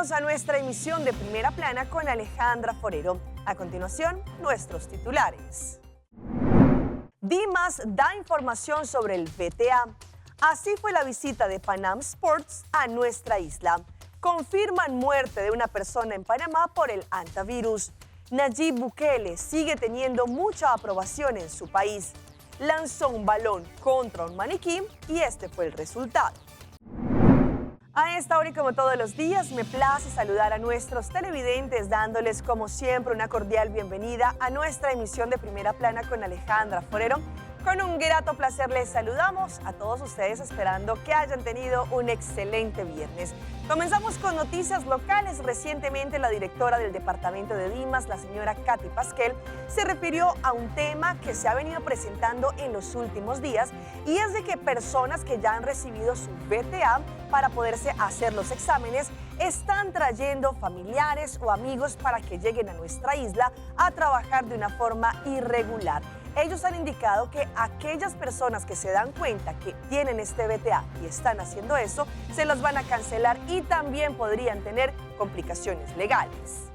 Bienvenidos a nuestra emisión de Primera Plana con Alejandra Forero. A continuación, nuestros titulares. Dimas da información sobre el VTA. Así fue la visita de Panam Sports a nuestra isla. Confirman muerte de una persona en Panamá por el hantavirus. Nayib Bukele sigue teniendo mucha aprobación en su país. Lanzó un balón contra un maniquí y este fue el resultado. A esta hora y como todos los días, me place saludar a nuestros televidentes dándoles como siempre una cordial bienvenida a nuestra emisión de Primera Plana con Alejandra Forero. Con un grato placer les saludamos a todos ustedes esperando que hayan tenido un excelente viernes. Comenzamos con noticias locales. Recientemente la directora del departamento de Dimas, la señora Katy Pasquel, se refirió a un tema que se ha venido presentando en los últimos días y es de que personas que ya han recibido su VTA para poderse hacer los exámenes están trayendo familiares o amigos para que lleguen a nuestra isla a trabajar de una forma irregular. Ellos han indicado que aquellas personas que se dan cuenta que tienen este VTA y están haciendo eso, se los van a cancelar y también podrían tener complicaciones legales.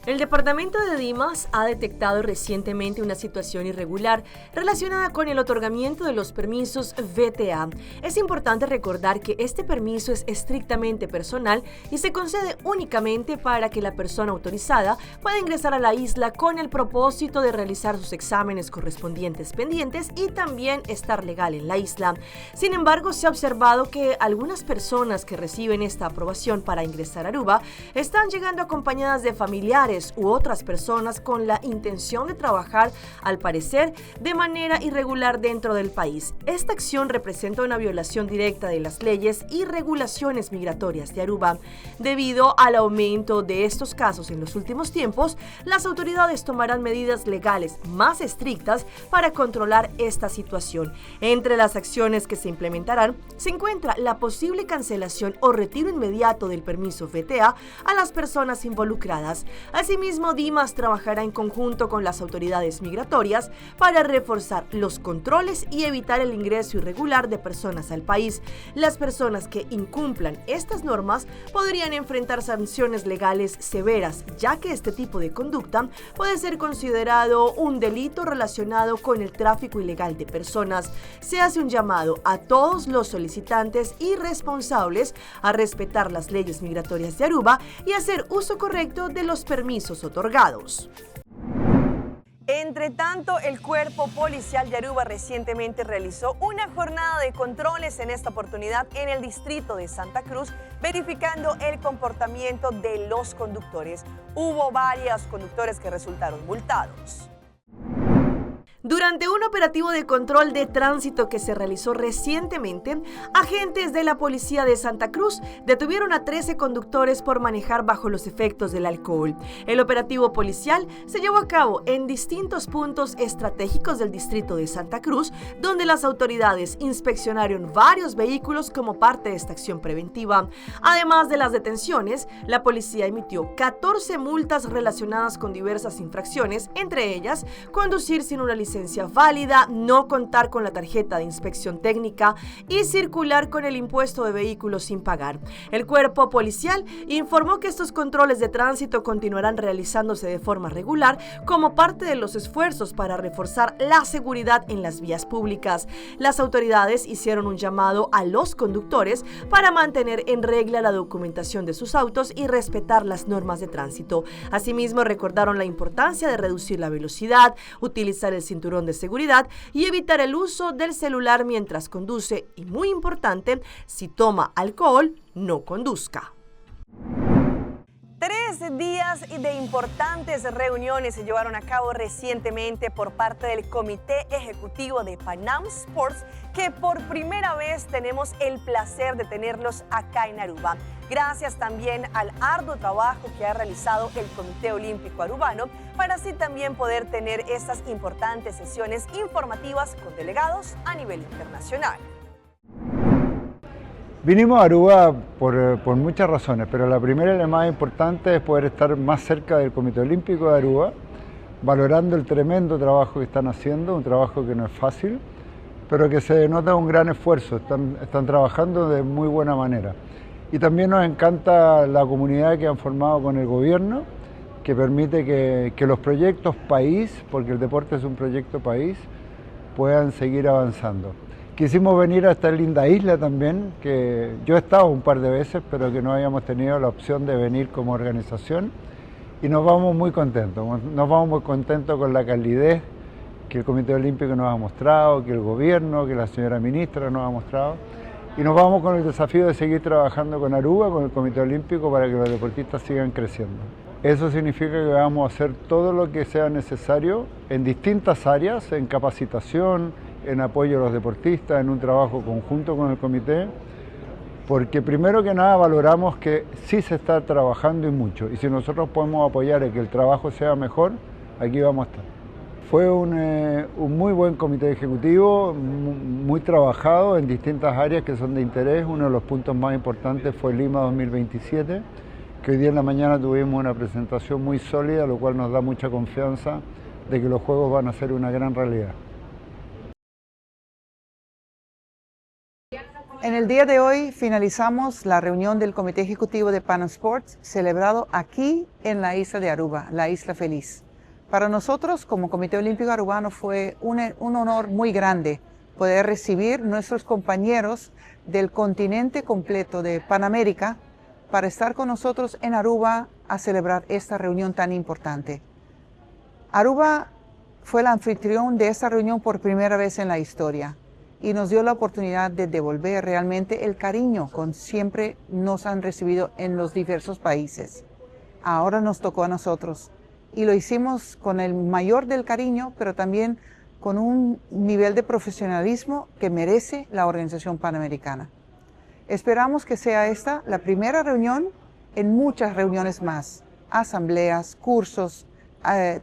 El departamento de Dimas ha detectado recientemente una situación irregular relacionada con el otorgamiento de los permisos VTA. Es importante recordar que este permiso es estrictamente personal y se concede únicamente para que la persona autorizada pueda ingresar a la isla con el propósito de realizar sus exámenes correspondientes pendientes y también estar legal en la isla. Sin embargo, se ha observado que algunas personas que reciben esta aprobación para ingresar a Aruba están llegando acompañadas de familiares u otras personas con la intención de trabajar, al parecer, de manera irregular dentro del país. Esta acción representa una violación directa de las leyes y regulaciones migratorias de Aruba. Debido al aumento de estos casos en los últimos tiempos, las autoridades tomarán medidas legales más estrictas para controlar esta situación. Entre las acciones que se implementarán se encuentra la posible cancelación o retiro inmediato del permiso VTA a las personas involucradas. Asimismo, Dimas trabajará en conjunto con las autoridades migratorias para reforzar los controles y evitar el ingreso irregular de personas al país. Las personas que incumplan estas normas podrían enfrentar sanciones legales severas, ya que este tipo de conducta puede ser considerado un delito relacionado con el tráfico ilegal de personas. Se hace un llamado a todos los solicitantes y responsables a respetar las leyes migratorias de Aruba y hacer uso correcto de los permisos otorgados. Entre tanto, el Cuerpo Policial de Aruba recientemente realizó una jornada de controles en esta oportunidad en el distrito de Santa Cruz, verificando el comportamiento de los conductores. Hubo varios conductores que resultaron multados. Durante un operativo de control de tránsito que se realizó recientemente, agentes de la Policía de Santa Cruz detuvieron a 13 conductores por manejar bajo los efectos del alcohol. El operativo policial se llevó a cabo en distintos puntos estratégicos del distrito de Santa Cruz, donde las autoridades inspeccionaron varios vehículos como parte de esta acción preventiva. Además de las detenciones, la policía emitió 14 multas relacionadas con diversas infracciones, entre ellas conducir sin una licencia válida, no contar con la tarjeta de inspección técnica y circular con el impuesto de vehículos sin pagar. El cuerpo policial informó que estos controles de tránsito continuarán realizándose de forma regular como parte de los esfuerzos para reforzar la seguridad en las vías públicas. Las autoridades hicieron un llamado a los conductores para mantener en regla la documentación de sus autos y respetar las normas de tránsito. Asimismo, recordaron la importancia de reducir la velocidad, utilizar el cinturón de seguridad y evitar el uso del celular mientras conduce y, muy importante, si toma alcohol, no conduzca. 3 días de importantes reuniones se llevaron a cabo recientemente por parte del Comité Ejecutivo de Panam Sports, que por primera vez tenemos el placer de tenerlos acá en Aruba. Gracias también al arduo trabajo que ha realizado el Comité Olímpico Arubano para así también poder tener estas importantes sesiones informativas con delegados a nivel internacional. Vinimos a Aruba por muchas razones, pero la primera y la más importante es poder estar más cerca del Comité Olímpico de Aruba, valorando el tremendo trabajo que están haciendo, un trabajo que no es fácil, pero que se denota un gran esfuerzo, están trabajando de muy buena manera. Y también nos encanta la comunidad que han formado con el gobierno, que permite que los proyectos país, porque el deporte es un proyecto país, puedan seguir avanzando. Quisimos venir a esta linda isla también, que yo he estado un par de veces, pero que no habíamos tenido la opción de venir como organización, y nos vamos muy contentos con la calidez que el Comité Olímpico nos ha mostrado, que el gobierno, que la señora ministra nos ha mostrado. Y nos vamos con el desafío de seguir trabajando con Aruba, con el Comité Olímpico, para que los deportistas sigan creciendo. Eso significa que vamos a hacer todo lo que sea necesario en distintas áreas, en capacitación, en apoyo a los deportistas, en un trabajo conjunto con el comité, porque primero que nada valoramos que sí se está trabajando y mucho, y si nosotros podemos apoyar a que el trabajo sea mejor, aquí vamos a estar. Fue un muy buen comité ejecutivo, muy trabajado en distintas áreas que son de interés. Uno de los puntos más importantes fue Lima 2027, que hoy día en la mañana tuvimos una presentación muy sólida, lo cual nos da mucha confianza de que los Juegos van a ser una gran realidad. En el día de hoy finalizamos la reunión del Comité Ejecutivo de Pan Am Sports, celebrado aquí en la isla de Aruba, la Isla Feliz. Para nosotros, como Comité Olímpico Arubano, fue un honor muy grande poder recibir nuestros compañeros del continente completo de Panamérica para estar con nosotros en Aruba a celebrar esta reunión tan importante. Aruba fue el anfitrión de esta reunión por primera vez en la historia y nos dio la oportunidad de devolver realmente el cariño que siempre nos han recibido en los diversos países. Ahora nos tocó a nosotros. Y lo hicimos con el mayor del cariño, pero también con un nivel de profesionalismo que merece la Organización Panamericana. Esperamos que sea esta la primera reunión en muchas reuniones más, asambleas, cursos,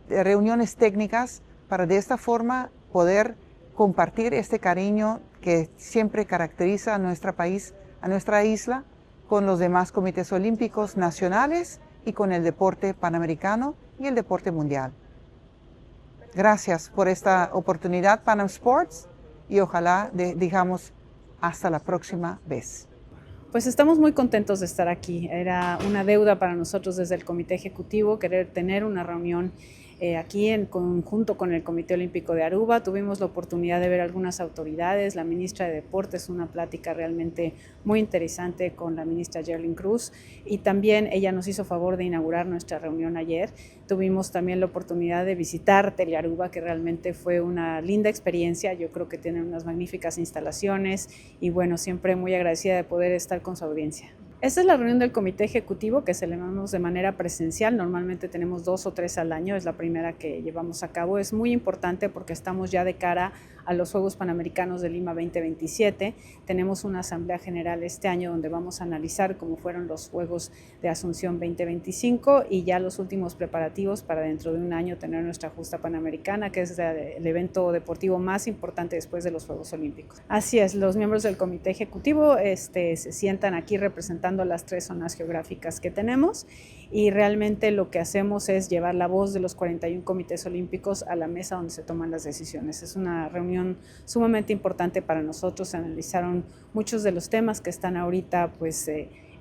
reuniones técnicas, para de esta forma poder compartir este cariño que siempre caracteriza a nuestro país, a nuestra isla, con los demás comités olímpicos nacionales y con el deporte panamericano y el deporte mundial. Gracias por esta oportunidad, Pan Am Sports, y ojalá digamos hasta la próxima vez. Pues estamos muy contentos de estar aquí. Era una deuda para nosotros desde el Comité Ejecutivo querer tener una reunión aquí en conjunto con el Comité Olímpico de Aruba. Tuvimos la oportunidad de ver algunas autoridades, la ministra de Deportes, una plática realmente muy interesante con la ministra Geraldine Cruz, y también ella nos hizo favor de inaugurar nuestra reunión ayer. Tuvimos también la oportunidad de visitar Telearuba, que realmente fue una linda experiencia. Yo creo que tienen unas magníficas instalaciones y bueno, siempre muy agradecida de poder estar con su audiencia. Esta es la reunión del Comité Ejecutivo que celebramos de manera presencial. Normalmente tenemos 2 o 3 al año, es la primera que llevamos a cabo. Es muy importante porque estamos ya de cara a los Juegos Panamericanos de Lima 2027. Tenemos una asamblea general este año donde vamos a analizar cómo fueron los Juegos de Asunción 2025 y ya los últimos preparativos para dentro de un año tener nuestra justa Panamericana, que es el evento deportivo más importante después de los Juegos Olímpicos. Así es, los miembros del Comité Ejecutivo se sientan aquí representando las 3 zonas geográficas que tenemos, y realmente lo que hacemos es llevar la voz de los 41 comités olímpicos a la mesa donde se toman las decisiones. Es una reunión sumamente importante para nosotros. Se analizaron muchos de los temas que están ahorita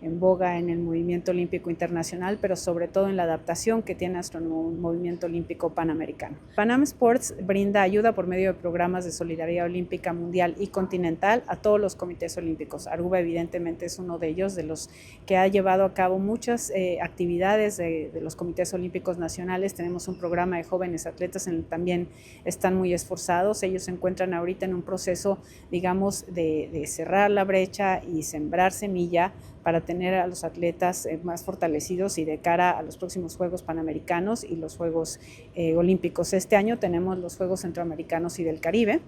en boga en el movimiento olímpico internacional, pero sobre todo en la adaptación que tiene nuestro movimiento olímpico panamericano. Pan Am Sports brinda ayuda por medio de programas de solidaridad olímpica mundial y continental a todos los comités olímpicos. Aruba evidentemente es uno de ellos, de los que ha llevado a cabo muchas actividades de los comités olímpicos nacionales. Tenemos un programa de jóvenes atletas en el que también están muy esforzados. Ellos se encuentran ahorita en un proceso, digamos, de cerrar la brecha y sembrar semilla para tener a los atletas más fortalecidos y de cara a los próximos Juegos Panamericanos y los Juegos Olímpicos. Este año tenemos los Juegos Centroamericanos y del Caribe,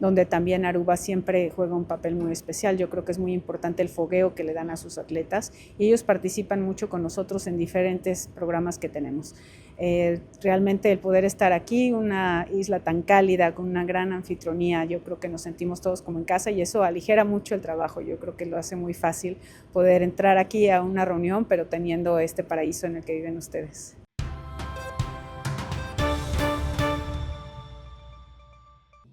donde también Aruba siempre juega un papel muy especial. Yo creo que es muy importante el fogueo que le dan a sus atletas y ellos participan mucho con nosotros en diferentes programas que tenemos. Realmente el poder estar aquí, una isla tan cálida, con una gran anfitrionía, yo creo que nos sentimos todos como en casa y eso aligera mucho el trabajo. Yo creo que lo hace muy fácil poder entrar aquí a una reunión, pero teniendo este paraíso en el que viven ustedes.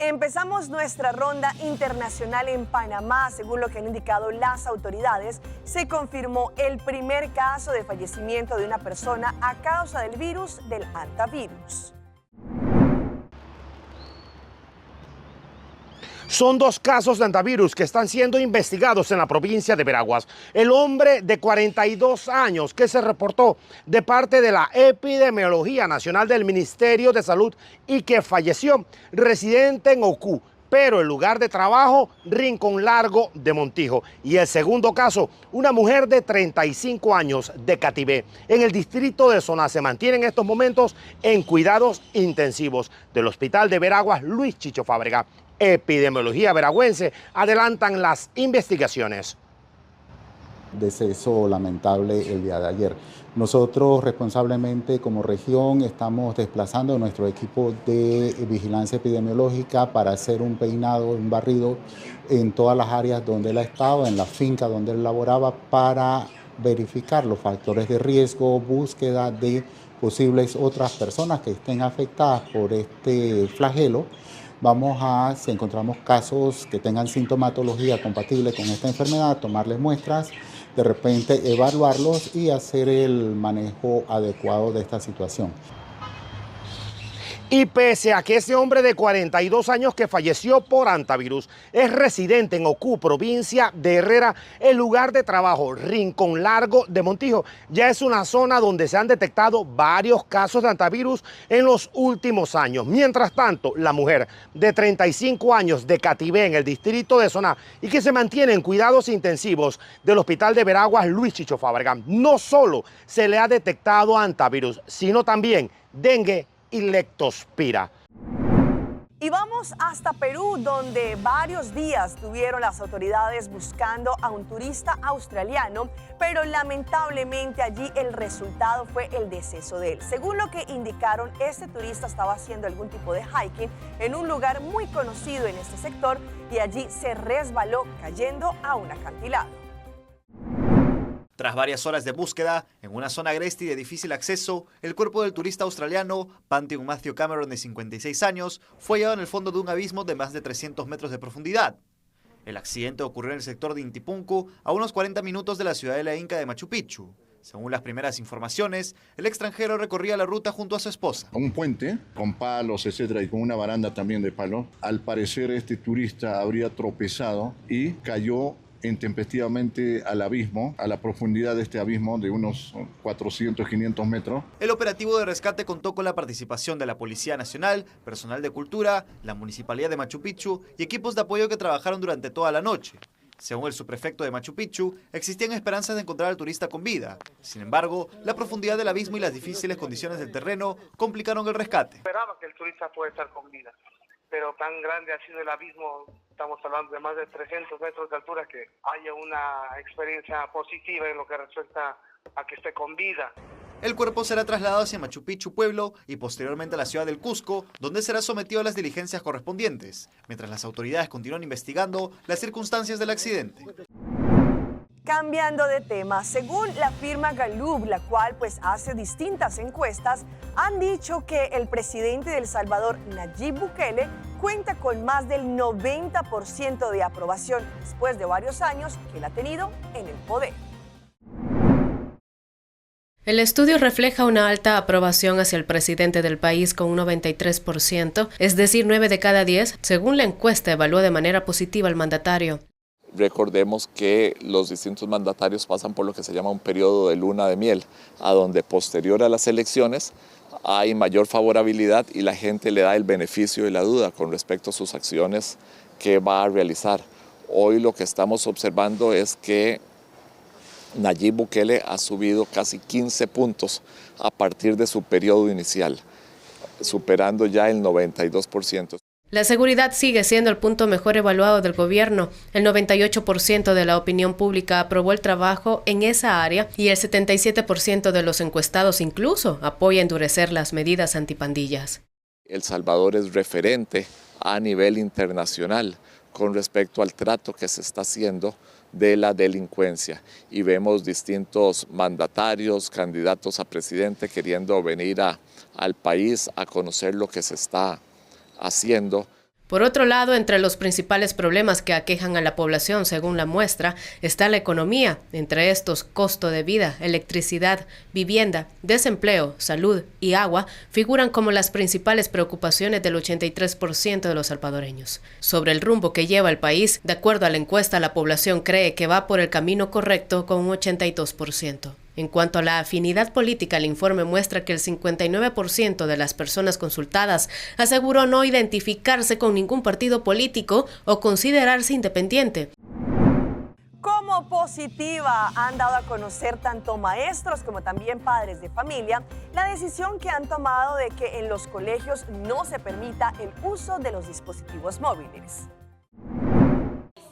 Empezamos nuestra ronda internacional en Panamá. Según lo que han indicado las autoridades, se confirmó el primer caso de fallecimiento de una persona a causa del virus del hantavirus. Son 2 casos de hantavirus que están siendo investigados en la provincia de Veraguas. El hombre de 42 años que se reportó de parte de la Epidemiología Nacional del Ministerio de Salud y que falleció, residente en Ocú, pero el lugar de trabajo, Rincón Largo de Montijo. Y el segundo caso, una mujer de 35 años de Catibé, en el distrito de Soná, se mantiene en estos momentos en cuidados intensivos del Hospital de Veraguas Luis Chicho Fábrega. Epidemiología veragüense adelantan las investigaciones. Deceso lamentable el día de ayer. Nosotros responsablemente como región estamos desplazando nuestro equipo de vigilancia epidemiológica para hacer un peinado, un barrido en todas las áreas donde él ha estado, en la finca donde él laboraba, para verificar los factores de riesgo, búsqueda de posibles otras personas que estén afectadas por este flagelo. Si encontramos casos que tengan sintomatología compatible con esta enfermedad, tomarles muestras, de repente evaluarlos y hacer el manejo adecuado de esta situación. Y pese a que ese hombre de 42 años que falleció por hantavirus es residente en Ocú, provincia de Herrera, el lugar de trabajo, Rincón Largo de Montijo, ya es una zona donde se han detectado varios casos de hantavirus en los últimos años. Mientras tanto, la mujer de 35 años de Catibé, en el distrito de Soná, y que se mantiene en cuidados intensivos del Hospital de Veraguas Luis Chicho Fábrega, no solo se le ha detectado hantavirus, sino también dengue y leptospira. Y vamos hasta Perú, donde varios días tuvieron las autoridades buscando a un turista australiano, pero lamentablemente allí el resultado fue el deceso de él. Según lo que indicaron, este turista estaba haciendo algún tipo de hiking en un lugar muy conocido en este sector y allí se resbaló cayendo a un acantilado. Tras varias horas de búsqueda, en una zona agreste y de difícil acceso, el cuerpo del turista australiano, Pantheon Matthew Cameron, de 56 años, fue hallado en el fondo de un abismo de más de 300 metros de profundidad. El accidente ocurrió en el sector de Intipunku, a unos 40 minutos de la ciudadela inca de Machu Picchu. Según las primeras informaciones, el extranjero recorría la ruta junto a su esposa. Un puente con palos, etcétera, y con una baranda también de palo. Al parecer, este turista habría tropezado y cayó intempestivamente al abismo, a la profundidad de este abismo de unos 400, 500 metros. El operativo de rescate contó con la participación de la Policía Nacional, personal de cultura, la Municipalidad de Machu Picchu y equipos de apoyo que trabajaron durante toda la noche. Según el subprefecto de Machu Picchu, existían esperanzas de encontrar al turista con vida. Sin embargo, la profundidad del abismo y las difíciles condiciones del terreno complicaron el rescate. Esperaba que el turista pueda estar con vida, pero tan grande ha sido el abismo, estamos hablando de más de 300 metros de altura, que haya una experiencia positiva en lo que respecta a que esté con vida. El cuerpo será trasladado hacia Machu Picchu pueblo y posteriormente a la ciudad del Cusco, donde será sometido a las diligencias correspondientes, mientras las autoridades continúan investigando las circunstancias del accidente. Cambiando de tema, según la firma Gallup, la cual hace distintas encuestas, han dicho que el presidente de El Salvador, Nayib Bukele, cuenta con más del 90% de aprobación después de varios años que él ha tenido en el poder. El estudio refleja una alta aprobación hacia el presidente del país con un 93%, es decir, 9 de cada 10, según la encuesta evaluó de manera positiva al mandatario. Recordemos que los distintos mandatarios pasan por lo que se llama un periodo de luna de miel, a donde posterior a las elecciones hay mayor favorabilidad y la gente le da el beneficio de la duda con respecto a sus acciones que va a realizar. Hoy lo que estamos observando es que Nayib Bukele ha subido casi 15 puntos a partir de su periodo inicial, superando ya el 92%. La seguridad sigue siendo el punto mejor evaluado del gobierno. El 98% de la opinión pública aprobó el trabajo en esa área y el 77% de los encuestados incluso apoya endurecer las medidas antipandillas. El Salvador es referente a nivel internacional con respecto al trato que se está haciendo de la delincuencia y vemos distintos mandatarios, candidatos a presidente queriendo venir al país a conocer lo que se está haciendo. Por otro lado, entre los principales problemas que aquejan a la población, según la muestra, está la economía. Entre estos, costo de vida, electricidad, vivienda, desempleo, salud y agua figuran como las principales preocupaciones del 83% de los salvadoreños. Sobre el rumbo que lleva el país, de acuerdo a la encuesta, la población cree que va por el camino correcto con un 82%. En cuanto a la afinidad política, el informe muestra que el 59% de las personas consultadas aseguró no identificarse con ningún partido político o considerarse independiente. Como positiva han dado a conocer tanto maestros como también padres de familia la decisión que han tomado de que en los colegios no se permita el uso de los dispositivos móviles.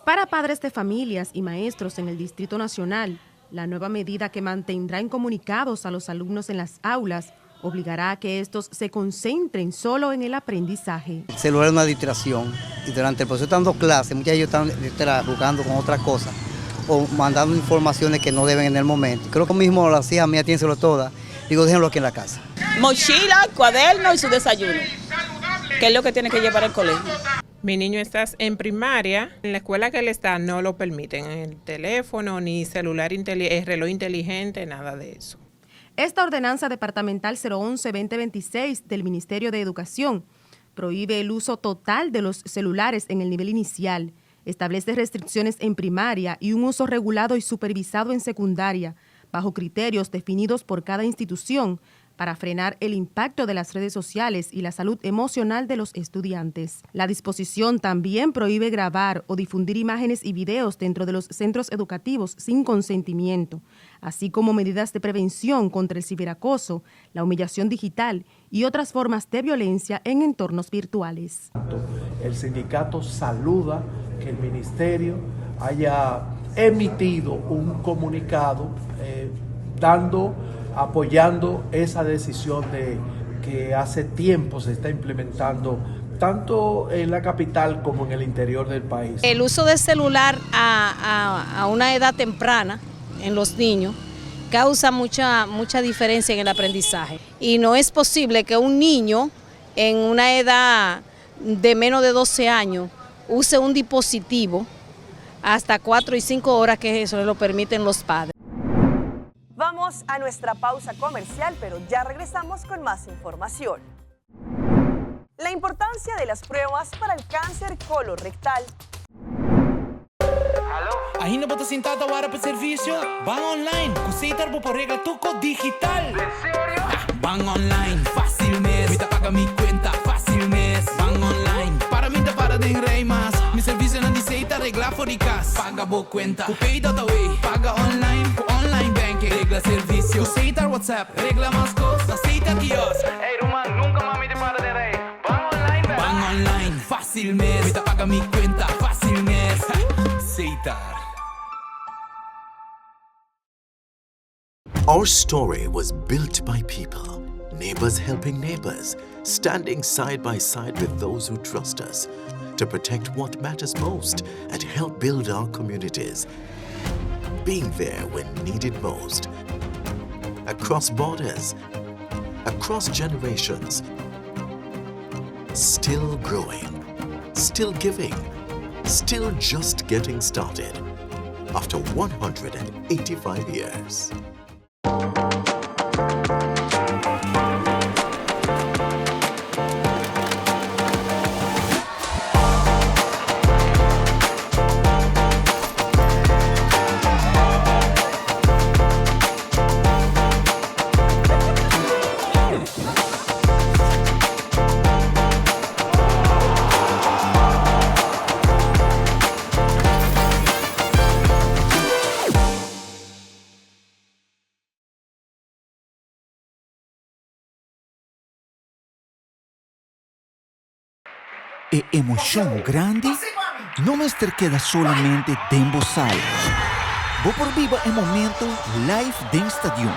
Para padres de familias y maestros en el Distrito Nacional, la nueva medida que mantendrá incomunicados a los alumnos en las aulas obligará a que estos se concentren solo en el aprendizaje. El celular es una distracción y durante el proceso de dando clases, muchos de ellos están jugando con otras cosas o mandando informaciones que no deben en el momento. Creo que mismo las hijas mías tienen sobre todas, digo, déjenlo aquí en la casa. Mochila, cuaderno y su desayuno, que es lo que tiene que llevar al colegio. Mi niño está en primaria, en la escuela que él está no lo permiten, el teléfono, ni celular, reloj inteligente, nada de eso. Esta ordenanza departamental 011-2026 del Ministerio de Educación prohíbe el uso total de los celulares en el nivel inicial, establece restricciones en primaria y un uso regulado y supervisado en secundaria, bajo criterios definidos por cada institución, para frenar el impacto de las redes sociales y la salud emocional de los estudiantes. La disposición también prohíbe grabar o difundir imágenes y videos dentro de los centros educativos sin consentimiento, así como medidas de prevención contra el ciberacoso, la humillación digital y otras formas de violencia en entornos virtuales. El sindicato saluda que el ministerio haya emitido un comunicado apoyando esa decisión que hace tiempo se está implementando tanto en la capital como en el interior del país. El uso del celular a una edad temprana en los niños causa mucha diferencia en el aprendizaje. Y no es posible que un niño en una edad de menos de 12 años use un dispositivo hasta 4 y 5 horas, que eso lo permiten los padres. Vamos a nuestra pausa comercial, pero ya regresamos con más información. La importancia de las pruebas para el cáncer colorectal. Ainda bota sentado agora para serviço? Van online, conceita por regla tuco digital. ¿En serio? Van online, fácil mes. Me paga mi cuenta, fácil mes. Van online, para mí te para de rei más. Mi serviço não aceita regla fóricas. Paga boa cuenta, pay da way. Paga online, online banking. Regla serviço, aceita WhatsApp. Regla más cosas, aceita kiosco. Hey, Roman, nunca más me te para de rei. Van online, baby. Van online, fácil mes. Me paga mi cuenta, fácil mes. Aceitar. Our story was built by people, neighbors helping neighbors, standing side by side with those who trust us, to protect what matters most and help build our communities. Being there when needed most. Across borders, across generations. Still growing, still giving, still just getting started. After 185 years. E emoção grande não se queda solamente dentro sala. Vou por viva o momento live dentro stadium.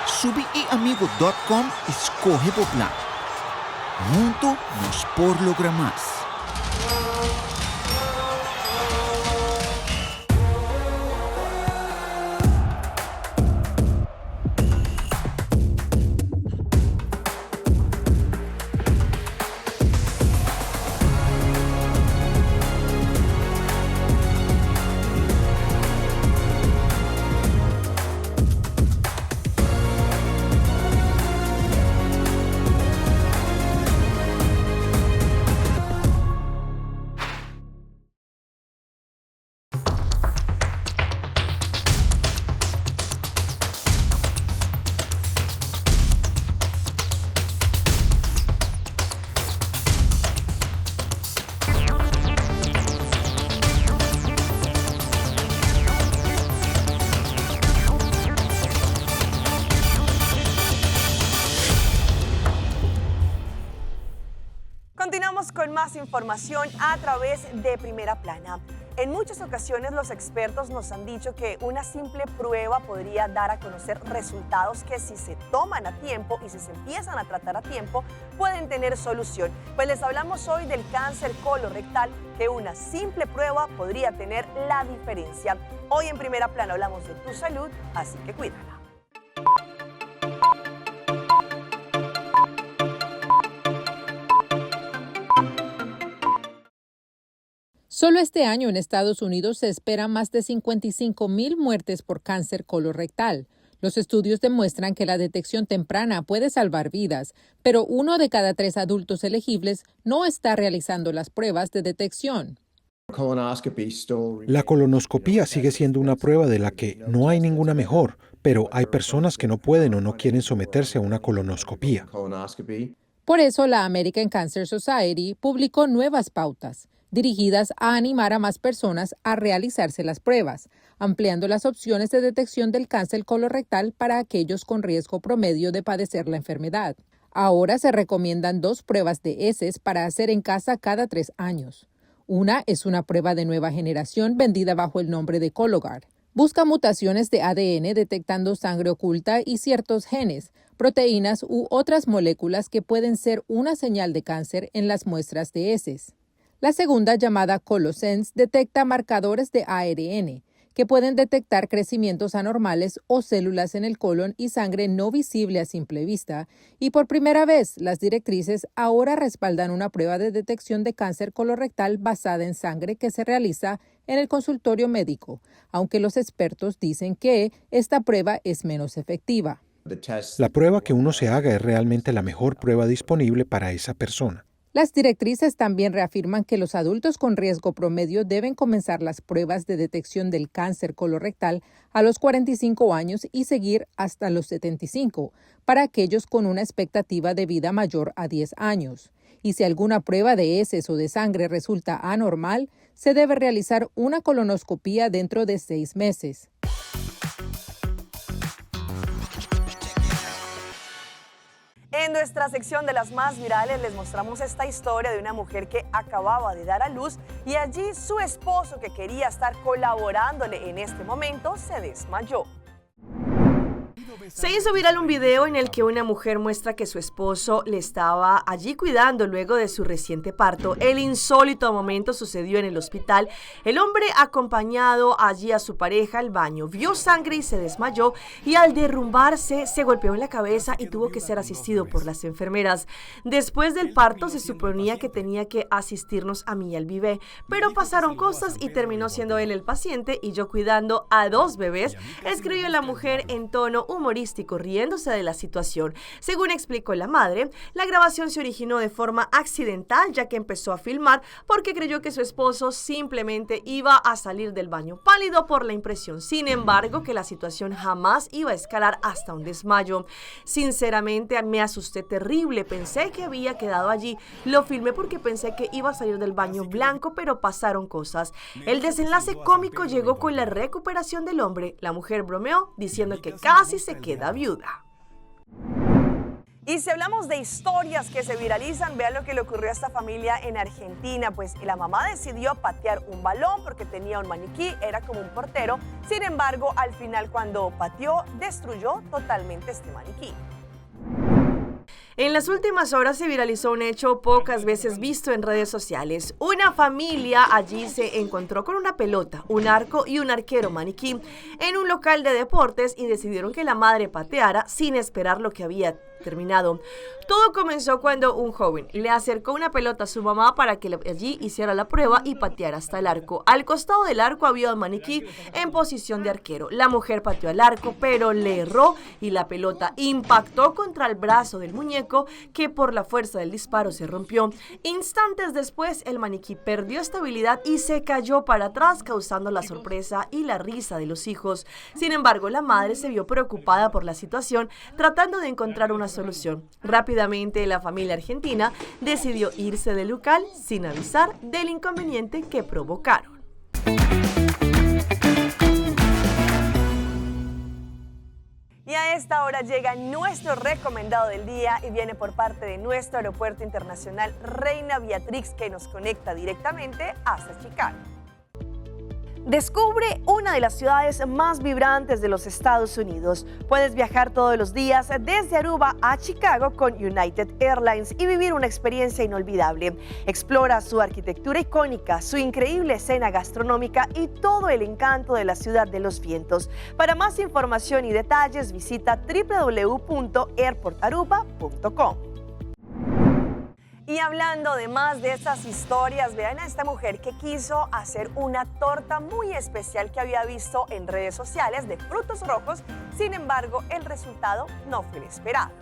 Subi e amigo.com escorre o plan. Junto nos por lograr mais. Continuamos con más información a través de Primera Plana. En muchas ocasiones los expertos nos han dicho que una simple prueba podría dar a conocer resultados que si se toman a tiempo y si se empiezan a tratar a tiempo pueden tener solución. Pues les hablamos hoy del cáncer colorectal, que una simple prueba podría tener la diferencia. Hoy en Primera Plana hablamos de tu salud, así que cuídala. Solo este año en Estados Unidos se esperan más de 55,000 muertes por cáncer colorectal. Los estudios demuestran que la detección temprana puede salvar vidas, pero 1 de cada 3 adultos elegibles no está realizando las pruebas de detección. La colonoscopía sigue siendo una prueba de la que no hay ninguna mejor, pero hay personas que no pueden o no quieren someterse a una colonoscopía. Por eso la American Cancer Society publicó nuevas pautas dirigidas a animar a más personas a realizarse las pruebas, ampliando las opciones de detección del cáncer colorectal para aquellos con riesgo promedio de padecer la enfermedad. Ahora se recomiendan 2 pruebas de heces para hacer en casa cada 3 años. Una es una prueba de nueva generación vendida bajo el nombre de Cologuard. Busca mutaciones de ADN detectando sangre oculta y ciertos genes, proteínas u otras moléculas que pueden ser una señal de cáncer en las muestras de heces. La segunda, llamada ColoSense, detecta marcadores de ARN, que pueden detectar crecimientos anormales o células en el colon y sangre no visible a simple vista, y por primera vez las directrices ahora respaldan una prueba de detección de cáncer colorectal basada en sangre que se realiza en el consultorio médico, aunque los expertos dicen que esta prueba es menos efectiva. La prueba que uno se haga es realmente la mejor prueba disponible para esa persona. Las directrices también reafirman que los adultos con riesgo promedio deben comenzar las pruebas de detección del cáncer colorectal a los 45 años y seguir hasta los 75 para aquellos con una expectativa de vida mayor a 10 años. Y si alguna prueba de heces o de sangre resulta anormal, se debe realizar una colonoscopía dentro de 6 meses. En nuestra sección de las más virales les mostramos esta historia de una mujer que acababa de dar a luz y allí su esposo, que quería estar colaborándole en este momento, se desmayó. Se hizo viral un video en el que una mujer muestra que su esposo le estaba allí cuidando luego de su reciente parto. El insólito momento sucedió en el hospital. El hombre, acompañado allí a su pareja al baño, vio sangre y se desmayó, y al derrumbarse se golpeó en la cabeza y tuvo que ser asistido por las enfermeras. Después del parto se suponía que tenía que asistirnos a mí y al bebé, pero pasaron cosas y terminó siendo él el paciente y yo cuidando a 2 bebés, escribió la mujer en tono humorístico, riéndose de la situación. Según explicó la madre, la grabación se originó de forma accidental, ya que empezó a filmar porque creyó que su esposo simplemente iba a salir del baño pálido por la impresión. Sin embargo, que la situación jamás iba a escalar hasta un desmayo. Sinceramente, me asusté terrible, pensé que había quedado allí. Lo filmé porque pensé que iba a salir del baño blanco, pero pasaron cosas. El desenlace cómico llegó con la recuperación del hombre. La mujer bromeó diciendo que casi se queda viuda. Y si hablamos de historias que se viralizan, vean lo que le ocurrió a esta familia en Argentina. Pues la mamá decidió patear un balón porque tenía un maniquí, era como un portero. Sin embargo, al final, cuando pateó, destruyó totalmente este maniquí. En las últimas horas se viralizó un hecho pocas veces visto en redes sociales. Una familia allí se encontró con una pelota, un arco y un arquero maniquí en un local de deportes y decidieron que la madre pateara sin esperar lo que había terminado. Todo comenzó cuando un joven le acercó una pelota a su mamá para que allí hiciera la prueba y pateara hasta el arco. Al costado del arco había un maniquí en posición de arquero. La mujer pateó al arco, pero le erró y la pelota impactó contra el brazo del muñeco, que por la fuerza del disparo se rompió. Instantes después, el maniquí perdió estabilidad y se cayó para atrás, causando la sorpresa y la risa de los hijos. Sin embargo, la madre se vio preocupada por la situación, tratando de encontrar una solución. Rápidamente, la familia argentina decidió irse del local sin avisar del inconveniente que provocaron. Y a A esta hora llega nuestro recomendado del día y viene por parte de nuestro aeropuerto internacional Reina Beatrix, que nos conecta directamente hasta Chicago. Descubre una de las ciudades más vibrantes de los Estados Unidos. Puedes viajar todos los días desde Aruba a Chicago con United Airlines y vivir una experiencia inolvidable. Explora su arquitectura icónica, su increíble escena gastronómica y todo el encanto de la ciudad de los vientos. Para más información y detalles, visita www.airportaruba.com. Y hablando de más de estas historias, vean a esta mujer que quiso hacer una torta muy especial que había visto en redes sociales de frutos rojos. Sin embargo, el resultado no fue el esperado.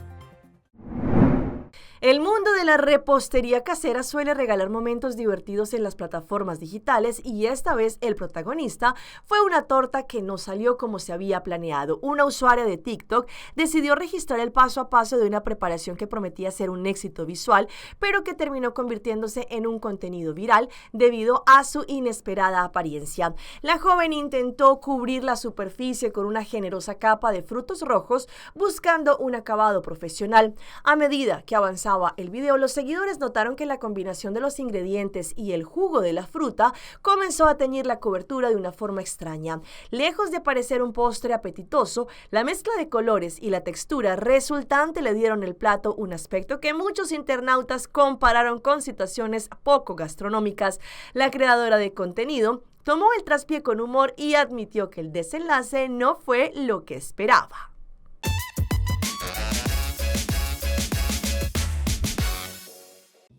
El mundo de la repostería casera suele regalar momentos divertidos en las plataformas digitales y esta vez el protagonista fue una torta que no salió como se había planeado. Una usuaria de TikTok decidió registrar el paso a paso de una preparación que prometía ser un éxito visual, pero que terminó convirtiéndose en un contenido viral debido a su inesperada apariencia. La joven intentó cubrir la superficie con una generosa capa de frutos rojos buscando un acabado profesional. A medida que avanzaba el video, los seguidores notaron que la combinación de los ingredientes y el jugo de la fruta comenzó a teñir la cobertura de una forma extraña. Lejos de parecer un postre apetitoso, la mezcla de colores y la textura resultante le dieron al plato un aspecto que muchos internautas compararon con situaciones poco gastronómicas. La creadora de contenido tomó el traspié con humor y admitió que el desenlace no fue lo que esperaba.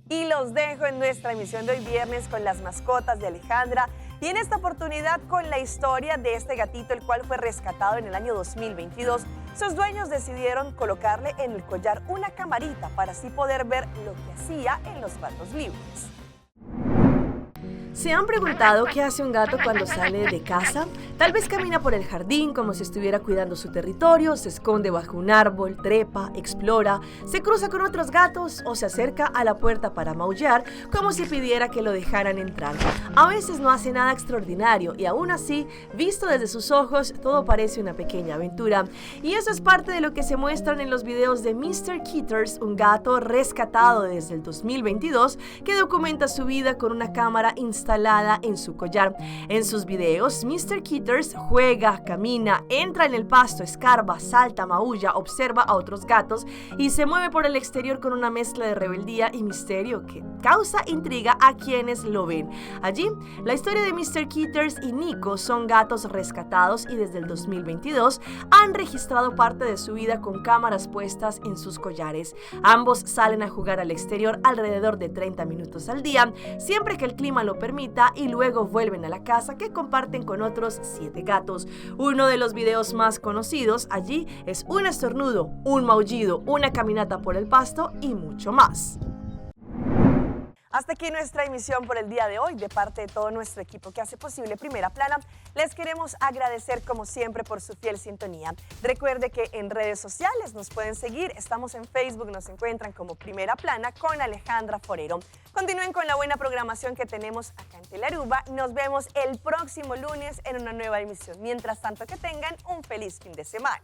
Y los dejo en nuestra emisión de hoy viernes con las mascotas de Alejandra y en esta oportunidad con la historia de este gatito, el cual fue rescatado en el año 2022. Sus dueños decidieron colocarle en el collar una camarita para así poder ver lo que hacía en los ratos libres. ¿Se han preguntado qué hace un gato cuando sale de casa? Tal vez camina por el jardín como si estuviera cuidando su territorio, se esconde bajo un árbol, trepa, explora, se cruza con otros gatos o se acerca a la puerta para maullar como si pidiera que lo dejaran entrar. A veces no hace nada extraordinario y aún así, visto desde sus ojos, todo parece una pequeña aventura. Y eso es parte de lo que se muestran en los videos de Mr. Kitters, un gato rescatado desde el 2022 que documenta su vida con una cámara instalada en su collar. En sus videos, Mr. Kitters juega, camina, entra en el pasto, escarba, salta, maulla, observa a otros gatos y se mueve por el exterior con una mezcla de rebeldía y misterio que causa intriga a quienes lo ven. Allí, la historia de Mr. Kitters y Nico son gatos rescatados y desde el 2022 han registrado parte de su vida con cámaras puestas en sus collares. Ambos salen a jugar al exterior alrededor de 30 minutos al día, siempre que el clima lo permita, y luego vuelven a la casa que comparten con otros 7 gatos. Uno de los videos más conocidos allí es un estornudo, un maullido, una caminata por el pasto y mucho más. Hasta aquí nuestra emisión por el día de hoy. De parte de todo nuestro equipo que hace posible Primera Plana, les queremos agradecer como siempre por su fiel sintonía. Recuerde que en redes sociales nos pueden seguir. Estamos en Facebook, nos encuentran como Primera Plana con Alejandra Forero. Continúen con la buena programación que tenemos acá en Telearuba. Nos vemos el próximo lunes en una nueva emisión. Mientras tanto, que tengan un feliz fin de semana.